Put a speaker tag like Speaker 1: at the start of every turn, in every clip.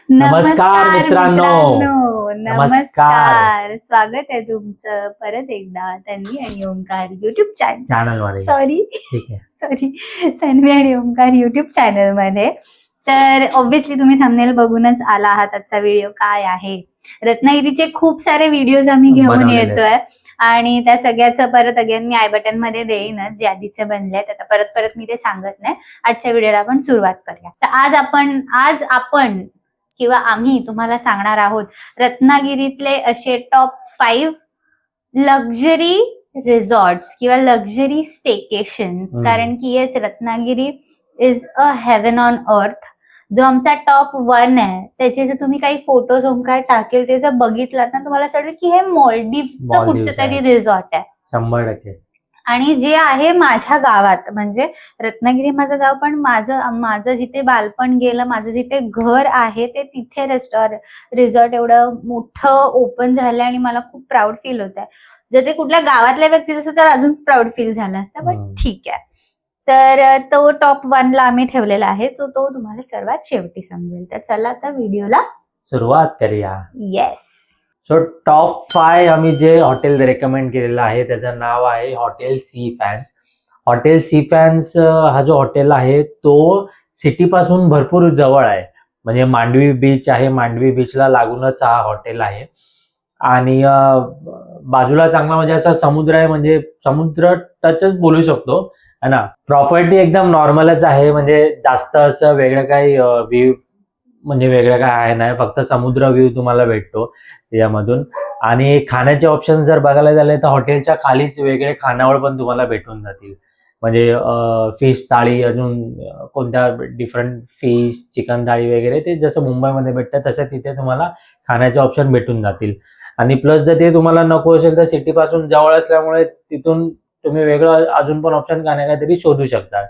Speaker 1: नमस्कार मित्रांनो.
Speaker 2: नमस्कार. स्वागत आहे तुमचं परत एकदा तन्वी आणि ओंकार युट्यूब
Speaker 1: चॅनल मध्ये.
Speaker 2: सॉरी तन्वी आणि ओंकार युट्यूब चॅनल मध्ये. तर ऑब्व्हियसली तुम्ही थंबनेल बघूनच आला आहात. आजचा व्हिडिओ काय आहे, रत्नागिरीचे खूप सारे व्हिडिओज आम्ही घेऊन येतोय आणि त्या सगळ्याचं परत अगेन मी आय बटन मध्ये देईनच, जे आधीचे बनलेत. आता परत मी ते सांगत नाही. आजच्या व्हिडिओला आपण सुरुवात करूया. तर आज आपण किंवा आम्ही तुम्हाला सांगणार आहोत रत्नागिरीतले असे टॉप 5 लक्झरी रिसॉर्ट्स किंवा लक्झरी स्टेकेशन्स. कारण की yes, Ratnagiri is a heaven on earth. जो आमचा टॉप 1 आहे त्याचे जर तुम्ही काही फोटोज ओंकार टाकेल ते जर बघितलात ना, तुम्हाला असं वाटेल की हे मॉलडीव्हचं कुठचं तरी रिसॉर्ट आहे.
Speaker 1: 100%.
Speaker 2: आणि जे आहे माझ्या गावात, म्हणजे रत्नागिरी माझं गाव, पण माझं जिथे बालपण गेलं, माझं जिथे घर आहे ते तिथे रिसॉर्ट एवढं मोठं ओपन झालंय आणि मला खूप प्राऊड फील होत आहे. जर ते कुठल्या गावातल्या व्यक्तीचं असतं तर अजून प्राऊड फील झालं असतं, पण ठीक आहे. तर तो टॉप 1 ला आम्ही ठेवलेला आहे, तो तुम्हाला सर्वात शेवटी समजेल. तर चला आता व्हिडिओला
Speaker 1: सुरुवात करूया.
Speaker 2: येस.
Speaker 1: सो टॉप 5 आम्ही जे हॉटेल रेकमेंड केलेलं आहे त्याचं नाव आहे hotel sea fans. Hotel sea fans हा जो हॉटेल आहे तो सिटी पासून भरपूर जवळ आहे. म्हणजे मांडवी बीच आहे, मांडवी बीचला लागूनच हा हॉटेल आहे. आणि बाजूला चांगला म्हणजे असा समुद्र आहे, म्हणजे समुद्र टचच बोलू शकतो है ना. प्रॉपर्टी एकदम नॉर्मलच आहे, म्हणजे जास्त असं वेगळं काही व्ह्यू म्हणजे वेगळं काय आहे नाही, फक्त समुद्र व्ह्यू तुम्हाला भेटतो त्याच्यामधून. आणि खाण्याचे ऑप्शन जर बघायला झाले तर हॉटेलच्या खालीच वेगळे खानावळ पण तुम्हाला भेटून जातील. म्हणजे फिश थाळी, अजून कोणत्या डिफरंट फिश चिकन थाळी वगैरे, ते जसं मुंबईमध्ये भेटतं तसं तिथे तुम्हाला खाण्याचे ऑप्शन भेटून जातील. आणि प्लस जर ते तुम्हाला नको असेल तर सिटी पासून जवळ असल्यामुळे तिथून तुम्ही वेगळं अजून पण ऑप्शन काहीतरी शोधू शकता.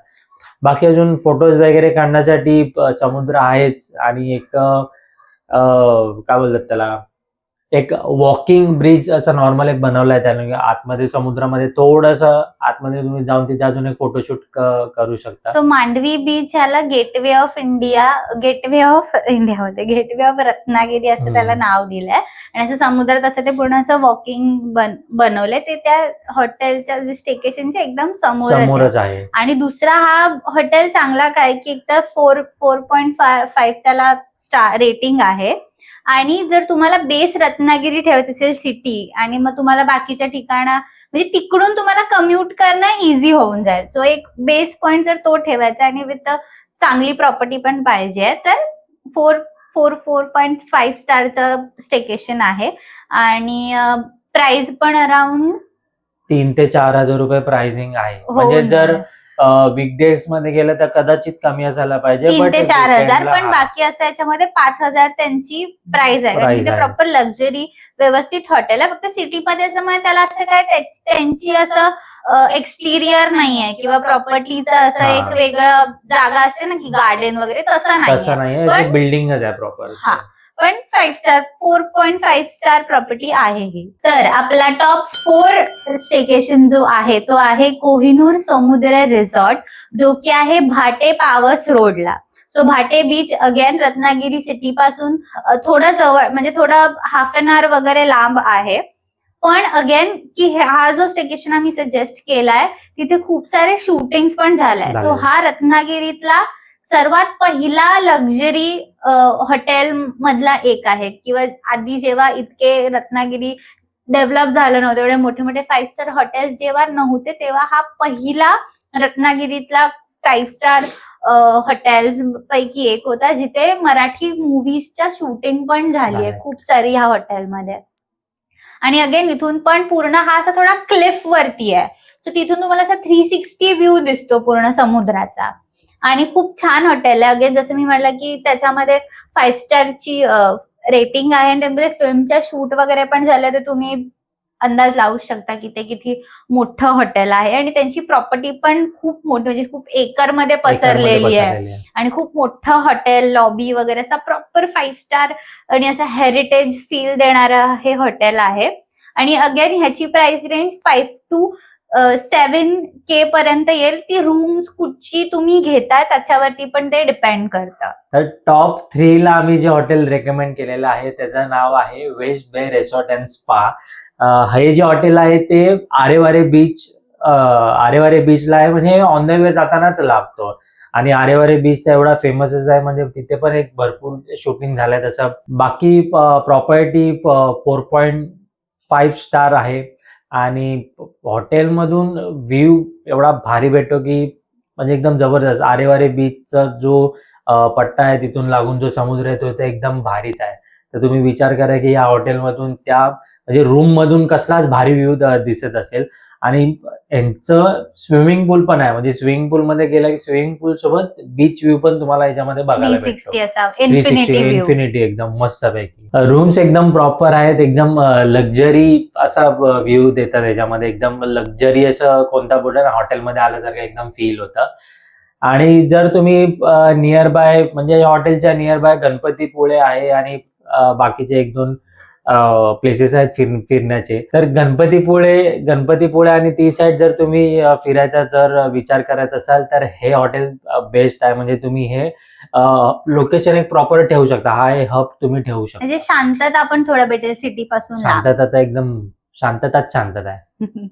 Speaker 1: बाकी अजून फोटोज वगैरे काढण्यासाठी समुद्र आहेच. आणि एक काय बोलतात त्याला, एक वॉकिंग ब्रिज असं नॉर्मल एक बनवलाय त्याने आतमध्ये समुद्रामध्ये. थोडंसं आतमध्ये तुम्ही जाऊन तिथे अजून एक फोटोशूट करू शकता.
Speaker 2: सो मांडवी बीच याला गेटवे ऑफ रत्नागिरी असं त्याला नाव दिलंय. आणि असं समुद्रात असं ते पूर्ण असं वॉकिंग बनवलंय. ते त्या हॉटेलच्या जे स्टेकेशनच्या एकदम समोरच आहे. आणि दुसरा हा हॉटेल चांगला काय की एकतर 4.5 त्याला स्टार रेटिंग आहे. आणि जर तुम्हाला बेस रत्नागिरी ठेवायचं असेल सिटी, आणि मग तुम्हाला बाकीच्या ठिकाणा म्हणजे तिकडून तुम्हाला कम्युट करणं इझी होऊन जाईल. सो एक बेस पॉइंट जर तो ठेवायचा आणि विथ चांगली प्रॉपर्टी पण पाहिजे तर 4.5 स्टारचं स्टेकेशन आहे. आणि प्राइस पण अराउंड
Speaker 1: 3 ते 4 हजार रुपये प्राइसिंग आहे. म्हणजे जर वीकडेज मध्ये गेलं तर कदाचित कमी असायला पाहिजे,
Speaker 2: 3 ते 4 हजार. पण बाकी असं याच्यामध्ये 5,000 त्यांची प्राइस आहे. कारण ते प्रॉपर लक्झरी व्यवस्थित हॉटेल आहे. फक्त सिटीमध्ये असं म्हणजे त्याला असं काय त्यांची असं एक्सटिरियर नाहीये किंवा प्रॉपर्टीचं असं एक वेगळं जागा असते ना की गार्डन वगैरे, तसं नाहीये.
Speaker 1: पण बिल्डिंगच आहे प्रॉपर.
Speaker 2: हा, पण 4.5 स्टार प्रॉपर्टी आहे ही. तर आपला टॉप 4 स्टेकेशन जो आहे तो आहे कोहिनूर समुद्र रिसॉर्ट, जो की आहे भाटे पावस रोडला. So Bhate beach again Ratnagiri city पासून थोडं जवळ, म्हणजे थोडं हाफ एन आवर वगैरे लांब आहे. पण अगेन की हा जो स्टेकेशन आम्ही सजेस्ट केलाय तिथे खूप सारे शूटिंग्स पण झालाय. सो हा रत्नागिरीतला सर्वात पहिला लक्झरी हॉटेल मधला एक आहे. किंवा आधी जेव्हा इतके रत्नागिरी डेव्हलप झालं नव्हतं, एवढे मोठे मोठे 5 स्टार हॉटेल्स जेव्हा नव्हते, तेव्हा हा पहिला रत्नागिरीतला 5 स्टार हॉटेल्स पैकी एक होता, जिथे मराठी मूव्हीजच्या शूटिंग पण झाली आहे खूप सारी ह्या हॉटेलमध्ये. आणि अगेन इथून पण पूर्ण हा असा थोडा क्लिफ वरती आहे. सो तिथून तुम्हाला असा 360 व्ह्यू दिसतो पूर्ण समुद्राचा. आणि खूप छान हॉटेल आहे. अगेन जसं मी म्हटलं की त्याच्यामध्ये 5 स्टारची रेटिंग आहे. आणि त्यामध्ये फिल्मच्या शूट वगैरे पण झालं, तर तुम्ही अंदाज लावू शकता की ते किती मोठं हॉटेल आहे. आणि त्यांची प्रॉपर्टी पण खूप मोठी, म्हणजे खूप एकर मध्ये पसरलेली आहे. आणि खूप मोठं हॉटेल, लॉबी वगैरे असा प्रॉपर 5 स्टार आणि असं हेरिटेज फील देणारं हे हॉटेल आहे. आणि अगेन ह्याची प्राइस रेंज 5 to 7K पर्यंत येईल. ती रूम्स कुठची तुम्ही घेताय त्याच्यावरती पण ते डिपेंड करतं.
Speaker 1: तर टॉप 3 ला आम्ही जे हॉटेल रेकमेंड केलेलं आहे त्याचं नाव आहे वेस्ट बे रिसॉर्ट अँड स्पा. हे जे हॉटेल आहे ते आरेवारे बीचला आहे, म्हणजे ऑन द वे जातानाच लागतो. आणि आरेवारे बीच तर एवढा फेमसच आहे, म्हणजे तिथे पण एक भरपूर शूटिंग झालंय. तसं बाकी प्रॉपर्टी 4.5 स्टार आहे आणि हॉटेलमधून व्ह्यू एवढा भारी भेटतो की म्हणजे एकदम जबरदस्त. आरेवारे बीचचा जो पट्टा आहे तिथून लागून जो समुद्र आहे तो एकदम भारीच आहे. तर तुम्ही विचार करा की या हॉटेलमधून त्या म्हणजे रूम मधून कसलाच भारी व्ह्यू दिसत असेल. आणि यांचं स्विमिंग पूल पण आहे, म्हणजे स्विमिंग पूल मध्ये गेला की स्विमिंग पूल सोबत बीच व्ह्यू पण तुम्हाला याच्यामध्ये बघायला
Speaker 2: 360 असा इन्फिनिटी व्ह्यू.
Speaker 1: इन्फिनिटी एकदम मस्त पैकी. रूम्स एकदम प्रॉपर आहेत, एकदम लक्झरी असा व्ह्यू देतात याच्यामध्ये. एकदम लक्झरी असं कोणता कुठे हॉटेलमध्ये आल्यासारखं एकदम फील होतं. आणि जर तुम्ही नियर बाय म्हणजे हॉटेलच्या नियर बाय गणपतीपुळे आहे आणि बाकीचे 1-2 प्लेसेस आहेत फिरण्याचे, तर गणपतीपुळे आणि ती साईड जर तुम्ही फिरायचा जर विचार करत असाल तर हे हॉटेल बेस्ट आहे. म्हणजे तुम्ही हे लोकेशन एक प्रॉपर ठेवू शकता. हा हे हब तुम्ही ठेवू शकता.
Speaker 2: म्हणजे शांतता पण थोडं भेटेल सिटी पासून लांब.
Speaker 1: शांतता एकदम शांतता आहे.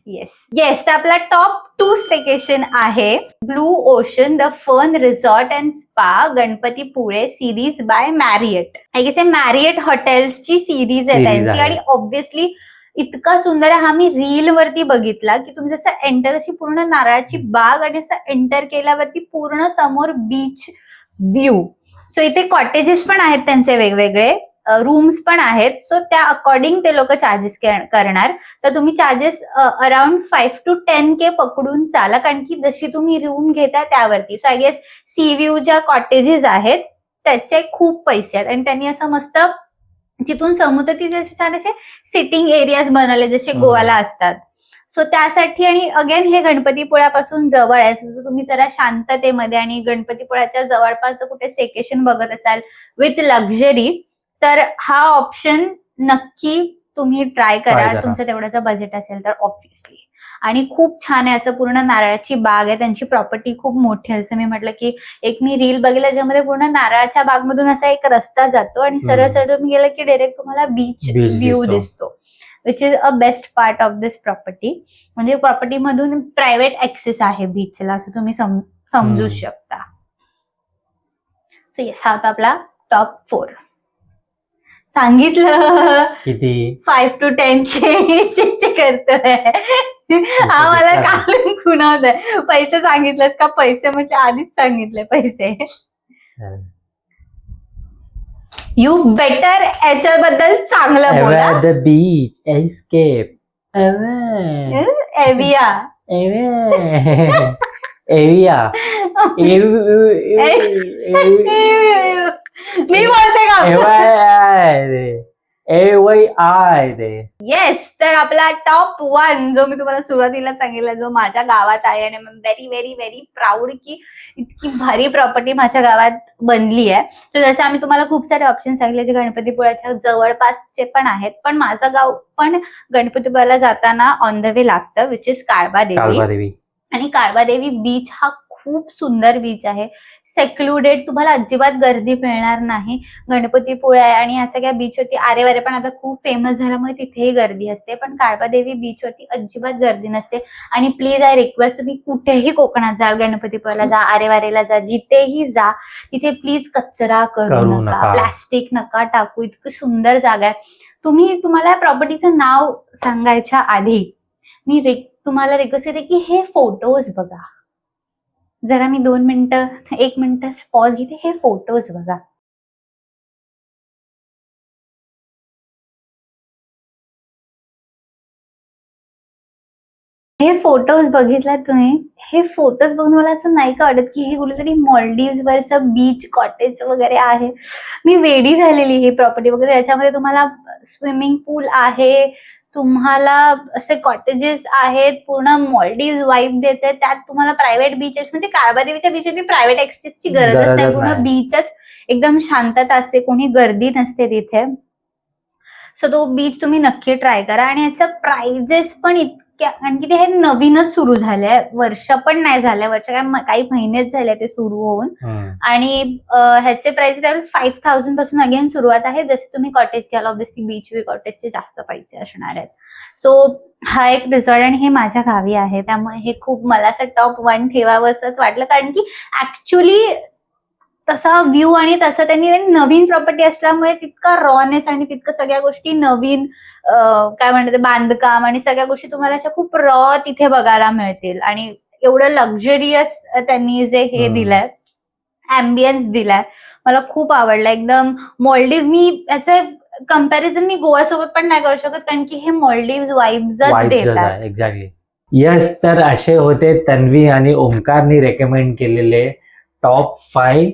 Speaker 2: येस, तर आपला टॉप 2 स्टेकेशन आहे blue ocean the fun resort and spa Ganpatipule series by Marriott. I guess Marriott हॉटेल्सची सिरीज आहे त्यांची. आणि ऑब्व्हियसली इतका सुंदर आहे. हा मी रील वरती बघितला की तुम्ही जसं एंटर अशी पूर्ण नारळाची बाग आणि असं एंटर केल्यावरती पूर्ण समोर बीच व्ह्यू. सो इथे कॉटेजेस पण आहेत त्यांचे वेगवेगळे, रूम्स पण आहेत. सो त्या अकॉर्डिंग ते लोक चार्जेस करणार. तर तुम्ही चार्जेस अराउंड 5 to 10K पकडून चाला, कारण की जशी तुम्ही रूम घेता त्यावरती. So I guess sea view ज्या कॉटेजेस आहेत त्याचे खूप पैसे आहेत. आणि त्यांनी असं मस्त जिथून समुद्र तिथे छान असे सिटिंग एरियाज बनवले जसे गोवाला असतात. सो त्यासाठी, आणि अगेन हे गणपतीपुळ्यापासून जवळ आहे. सो तुम्ही जरा शांततेमध्ये आणि गणपतीपुळ्याच्या जवळपास कुठे स्टेकेशन बघत असाल विथ लक्झरी, तर हा ऑप्शन नक्की तुम्ही ट्राय करा. तुमचं तेवढ्याचं बजेट असेल तर ऑब्व्हियसली. आणि खूप छान आहे. असं पूर्ण नारळाची बाग आहे. त्यांची प्रॉपर्टी खूप मोठी आहे. असं मी म्हटलं की एक मी रील बघितला ज्यामध्ये पूर्ण नारळाच्या बागमधून असा एक रस्ता जातो आणि सरळ सरळ तुम्ही गेला की डायरेक्ट तुम्हाला बीच व्ह्यू दिसतो, which is a best part of this property. म्हणजे प्रॉपर्टी मधून प्रायव्हेट ऍक्सेस आहे बीचला, असं तुम्ही समजू शकता. सो येस, हा होता आपला टॉप 4. सांगितलं
Speaker 1: किती
Speaker 2: 5 to 10K करतोय. हा मला काल खुणावतोय. पैसे सांगितलेस का? पैसे म्हटले आधीच सांगितले पैसे. यू बेटर याच्याबद्दल चांगलं बोला.
Speaker 1: द बीच एस्केप
Speaker 2: एविया मी बोलते का? येस, तर आपला टॉप 1 जो मी तुम्हाला सुरुवातीला सांगितला, जो माझ्या गावात आहे आणि व्हेरी व्हेरी व्हेरी प्राऊड की इतकी भारी प्रॉपर्टी माझ्या गावात बनली आहे. तर जसं आम्ही तुम्हाला खूप सारे ऑप्शन सांगितले जे गणपतीपुळ्याच्या जवळपासचे पण आहेत, पण माझं गाव पण गणपतीपुळ्याला जाताना ऑन द वे लागतं, विच इज काळबादेवी. आणि काळबादेवी बीच हा खूप सुंदर बीच आहे. सेक्लुडेड, तुम्हाला अजिबात गर्दी मिळणार नाही. गणपतीपुळे आणि ह्या सगळ्या बीचवरती आरेवारे पण आता खूप फेमस झाल्यामुळे तिथेही गर्दी असते, पण काळबादेवी बीचवरती अजिबात गर्दी नसते. आणि प्लीज आय रिक्वेस्ट, तुम्ही कुठेही कोकणात जा, गणपतीपुळ्याला जा, आरेवारेला जा, जिथेही जा, तिथे प्लीज कचरा करू नका, प्लास्टिक नका टाकू. इतकी सुंदर जागा आहे. तुम्हाला प्रॉपर्टीचं नाव सांगायच्या आधी मी तुम्हाला रिक्वेस्ट करते की हे फोटोज बघा जरा. मी 1 मिनिटं पॉज घेते. हे फोटोज बघा. हे फोटोज बघितला तुम्ही? हे फोटोज बघून मला असं नाही का वाटत की हे कुठेतरी मॉलडीव्स वरचं बीच कॉटेज वगैरे आहे. मी वेडी झालेली ही प्रॉपर्टी वगैरे. याच्यामध्ये तुम्हाला स्विमिंग पूल आहे, तुम्हाला असे कॉटेजेस आहेत, पूर्ण मॉलडीव्स वाईब देते. त्यात तुम्हाला प्रायव्हेट बीचेस, म्हणजे काळबादेवीच्या बीचवरती प्रायव्हेट ऍक्सेसची गरज असते. पूर्ण बीचच एकदम शांतता असते, कोणी गर्दी नसते तिथे. सो तो बीच तुम्ही नक्की ट्राय करा. आणि याचं प्राइजेस पण इतके कारण की ते हे नवीनच सुरू झालंय, वर्ष पण नाही झालंय, काही महिनेच झाले ते सुरू होऊन. आणि ह्याचे प्राइस 5,000 पासून अगेन सुरुवात आहे. जसे तुम्ही कॉटेज घ्याल ऑब्व्हियसली बीच व्ह्यू कॉटेजचे जास्त पैसे असणार आहेत. सो हा एक रिसॉर्ट आणि हे माझ्या गावी आहे, त्यामुळे हे खूप मला असं टॉप 1 ठेवावं असंच वाटलं. कारण की ऍक्च्युली तसा व्ह्यू आणि तसं त्यांनी नवीन प्रॉपर्टी असल्यामुळे तितका रॉनेस आणि तितकं सगळ्या गोष्टी नवीन काय म्हणतात बांधकाम आणि सगळ्या गोष्टी तुम्हाला अशा खूप रॉ तिथे बघायला मिळतील. आणि एवढं लक्झरियस त्यांनी जे हे दिलंय अँबियन्स दिलाय मला खूप आवडलं. एकदम मोल्डीव. मी याचं कम्पॅरिझन मी गोव्यासोबत पण नाही करू शकत, कारण की हे मोल्डीव्ह वाईब्सच देतात.
Speaker 1: एक्झॅक्टली. येस, तर असे होते तन्वी आणि ओमकारनी रेकमेंड केलेले टॉप 5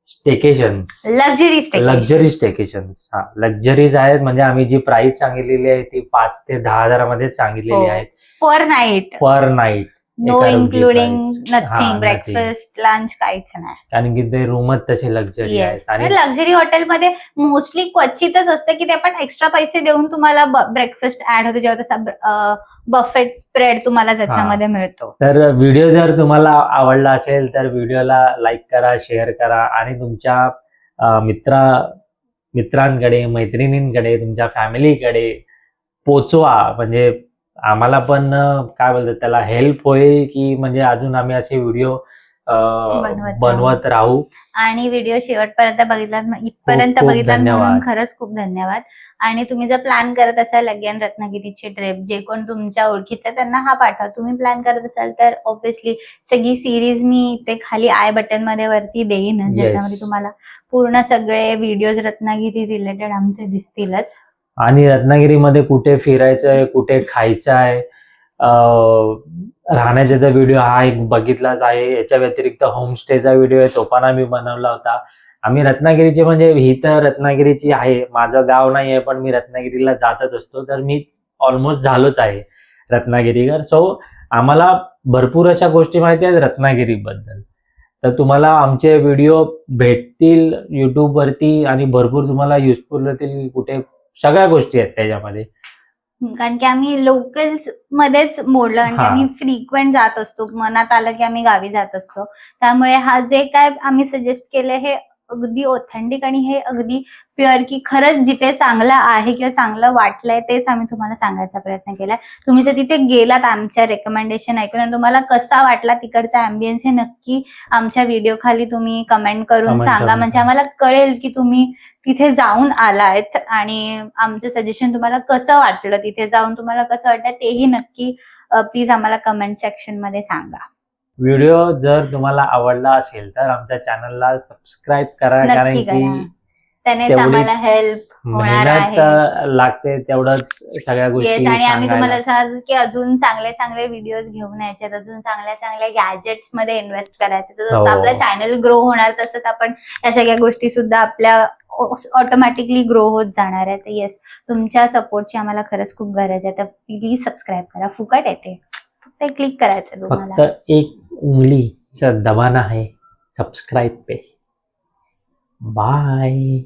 Speaker 1: स्टेकेशन्स, लक्झरी स्टेकेशन्स. हा, लक्झरीज आहेत. म्हणजे आम्ही जी प्राइस सांगितलेली आहे ती 5 ते 10,000 मध्ये सांगितलेली आहे
Speaker 2: per night. No including nothing, breakfast lunch काहीच नाही.
Speaker 1: कारण की ते रूमच तसे लक्झरी आहेत.
Speaker 2: आणि लक्झरी हॉटेलमध्ये मोस्टली क्वचितच असतं की ते आपण एक्स्ट्रा पैसे देऊन तुम्हाला ब्रेकफास्ट ऍड होतो, जेव्हा तसा बफेट स्प्रेड तुम्हाला ज्याच्यामध्ये मिळतो.
Speaker 1: तर व्हिडिओ जर तुम्हाला आवडला असेल तर व्हिडिओला लाईक करा, शेअर करा आणि तुमच्या मित्रांकडे, मैत्रिणींकडे, तुमच्या फॅमिलीकडे पोचवा. म्हणजे आम्हाला पण काय बोलतात त्याला हेल्प होईल की म्हणजे अजून आम्ही असे व्हिडिओ बनवत राहू.
Speaker 2: आणि व्हिडिओ शेवटपर्यंत बघितला, इथपर्यंत बघितला म्हणून खरंच खूप धन्यवाद. आणि तुम्ही जर प्लॅन करत असाल अगेन रत्नागिरीची ट्रिप, जे कोण तुमच्या ओळखीतले त्यांना हा पाठवा. तुम्ही प्लॅन करत असाल तर ऑब्व्हियसली सगळी सिरीज मी ते खाली आय बटन मध्ये वरती देईनच, ज्याच्यामध्ये तुम्हाला पूर्ण सगळे व्हिडिओज रत्नागिरी रिलेटेड आमचे दिसतीलच.
Speaker 1: आणि रत्नागिरीमध्ये कुठे फिरायचंय, कुठे खायचं आहे, राहण्याचा व्हिडिओ हा एक बघितलाच आहे. याच्या व्यतिरिक्त होमस्टेचा व्हिडिओ आहे, तो पण आम्ही बनवला होता. आम्ही रत्नागिरीचे म्हणजे ही तर रत्नागिरीची आहे, माझं गाव नाही आहे, पण मी रत्नागिरीला जातच असतो. तर मी ऑलमोस्ट झालोच आहे रत्नागिरीकर. सो आम्हाला भरपूर अशा गोष्टी माहिती आहेत रत्नागिरीबद्दल. तर तुम्हाला आमचे व्हिडिओ भेटतील युट्यूबवरती आणि भरपूर तुम्हाला युजफुल होतील. कुठे सगळ्या गोष्टी आहेत त्याच्यामध्ये.
Speaker 2: कारण की आम्ही लोकल्स मध्येच मोडलं, कारण की आम्ही फ्रिक्वेंट जात असतो, मनात आलं की आम्ही गावी जात असतो. त्यामुळे हा जे काय आम्ही सजेस्ट केलं हे अगदी ऑथेंटिक आणि हे अगदी प्युअर, की खरंच जिथे चांगलं आहे किंवा चांगलं वाटलंय तेच आम्ही तुम्हाला सांगायचा प्रयत्न केलाय. तुम्ही जर तिथे गेलात आमच्या रेकमेंडेशन ऐकून आणि तुम्हाला कसा वाटला तिकडचा अँबियन्स, हे नक्की आमच्या व्हिडिओ खाली तुम्ही कमेंट करून सांगा. म्हणजे आम्हाला कळेल की तुम्ही तिथे जाऊन आलायत आणि आमचं सजेशन तुम्हाला कसं वाटलं, तिथे जाऊन तुम्हाला कसं वाटलं तेही नक्की प्लीज आम्हाला कमेंट सेक्शन मध्ये सांगा.
Speaker 1: व्हिडिओ जर तुम्हाला आवडला असेल तर आमच्या चॅनलला सबस्क्राईब करा, कारण की
Speaker 2: त्यानेच आम्हाला हेल्प होणार आहे.
Speaker 1: लागते तेवढंच सगळ्या गोष्टी.
Speaker 2: आणि आम्ही तुम्हाला सांगू की अजून चांगले चांगले व्हिडिओज घेऊन यायचे, अजून चांगल्या चांगल्या गॅजेट्स मध्ये इन्व्हेस्ट करायचे. जसं आपलं चॅनल ग्रो होणार तसंच आपण या सगळ्या गोष्टी सुद्धा आपल्या ऑटोमॅटिकली ग्रो होत जाणार आहे. तर येस, तुमच्या सपोर्टची आम्हाला खरंच खूप गरज आहे. तर प्लीज सबस्क्राईब करा, फुकट येते, फक्त क्लिक करायचं तुम्हाला.
Speaker 1: फक्त एक उंगलीचा दबाना है सब्सक्राइब पे. बाय.